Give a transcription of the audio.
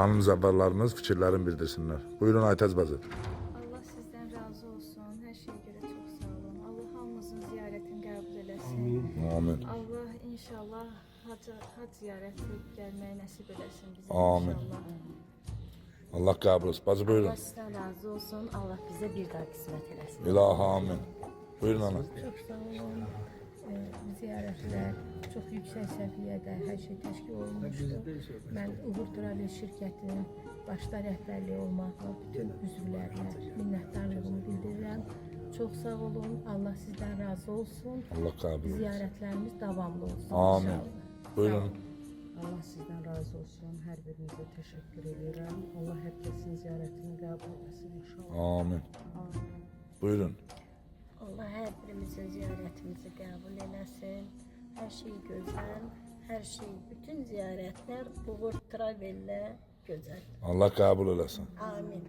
Xanım zəvvarlarımız fikirlərini bildirsinlər. Buyurun Aytəz bacı. Allah sizden razı olsun. Her şeye göre çok sağ olun. Allah hamımızın ziyaretini kabul eylesin. Amin. Allah inşallah hac ziyareti gelmeyi nasip eylesin bize Amin. inşallah. Allah qəbul etsin. Bacı buyurun. Allah sizden razı olsun. Allah bize bir daha kısmet eylesin. İlahi amin. Buyurun ana. Çok sağ olun. Ziyaretler çok yüksek seviyede her şey teşkil olmuştu. Ben Uğur Travel şirketinin başta rəhbərliyi olmaqla bütün üzvlərinə minnətdarlığımı bildirirəm. Çok sağ olun. Allah sizden razı olsun. Allah qəbul etsin. Ziyaretlerimiz davamlı olsun. Amin. inşallah. Buyurun. Allah sizden razı olsun. Her birinize teşekkür ederim. Allah herkesin ziyaretini kabul etsin inşallah. Amin. Buyurun. Allah her birimizin ziyaretimizi kabul eylesin. Her şey güzel. Her şey, bütün ziyaretler Uğur Travel'le güzel. Allah qəbul eləsin. Amin.